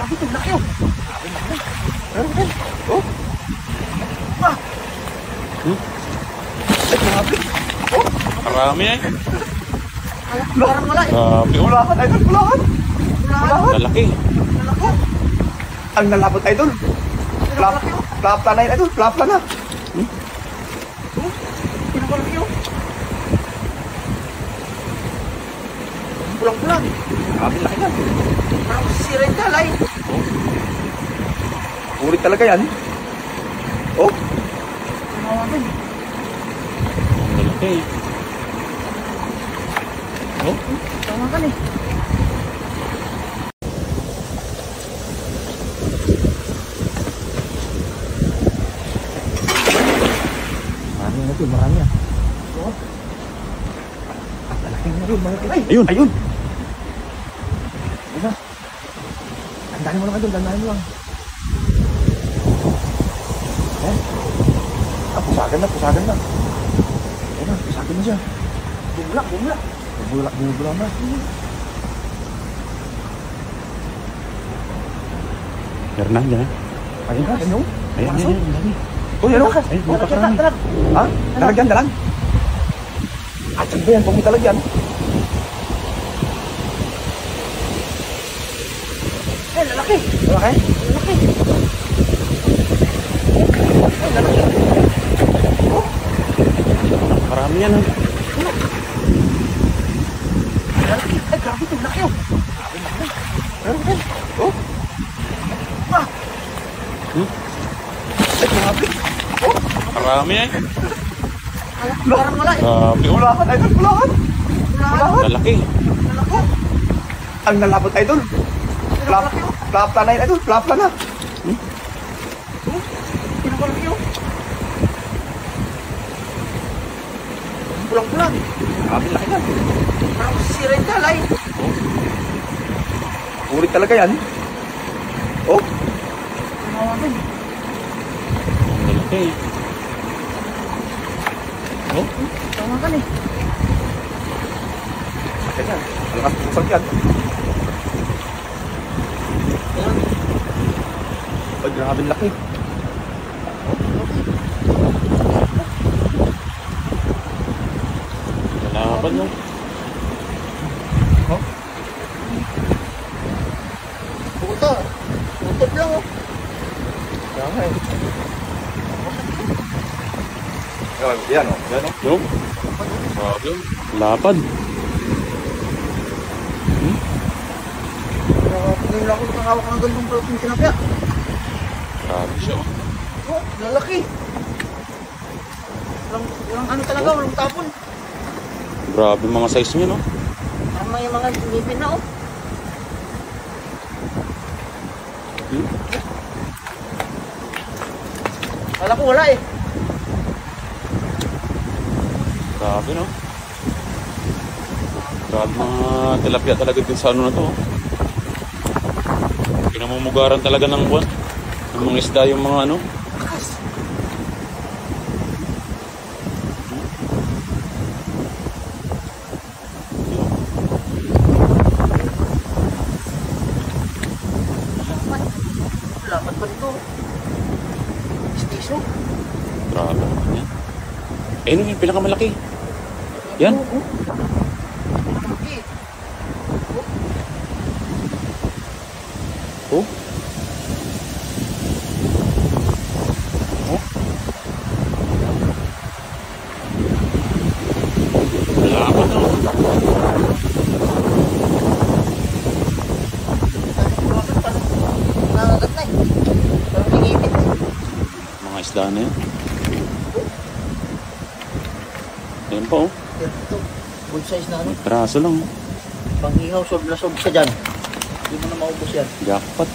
grabe ito, laki oh. Grabe. Oh. Ah. Ay, grabe. Oh. Marami eh. Parang wala eh. Grabe. Bulahan, idol, bulahan. Bulahan. Lalaki. Lalaki. Ang nalabot, idol. Plapla na yun, idol. Plapla na. Pinakalaki oh. Pulang-pulang. Grabe, laki yan. Parang sisira yung dalay. Ulit talaga yan. Oh. Grabe. Lalaki. Oh. Tama ka eh. Marami yan. Oh. Malaki na yun, malaki. Ayun. Ayun. Ayun. Dandanin mo lang doon, dandanin mo lang. Eh? Pusagan na. Ayun na, pusagan na siya. Bumulak. Bumulak na. Meron na. Ayun ka, ganyan. Ayan. Oh, yan o. Ayun, bumakas na. Ha? Dalag. At saan ba yan? Pag may dalag yan. Eh, lalaki. Lalaki? Lalaki. Eh, lalaki. Oh. Marami yan ha. Lalaki. Eh, grabe ito. Laki oh. Grabe. Oh. Ah. Eh, grabe. Oh. Marami eh. Parang wala eh. Grabe. Bulahan, idol. Bulahan. Lalaki. Lalaki. Ang nalabot, idol. Plapla na yun, idol. Plapla na. Pinakalaki oh. Pulang-pulang. Grabe, laki yan. Parang sisira yung dalay. Ulit talaga yan. Oh. Grabe. Lalaki. Oh. Tama ka eh. Sakit yan. Malakas pusag yan. Ay, grabe laki. Lalaban no. Oh. Puta. Tutok lang oh. Grabe. Yan o. Yung? Grabe. Lapad. Ngayon lang ako nakawak ng gandong palating tinapya. Grabe siya. Oh, lalaki. Walang ano talaga, walang tapon. Grabe mga size niya no. Tama yung mga ngipin na oh. Kala ko wala eh. Grabe no. Grabe mga tilapia talaga din sa ano na to. Pinamumugaran talaga ng buwan. Ng mga isda yung mga ano. Lapat pa dito. Istiso. Grabe naman yan. Eh, ano yung pinakamalaki? Yan. Oh. Oh. Laban na. Mga isda na yan. Ayan pa oh. Ito, good size na ano. Peraso lang. Panghihaw, sob na sob ka dyan. Hindi mo na maubos yan. Jackpot.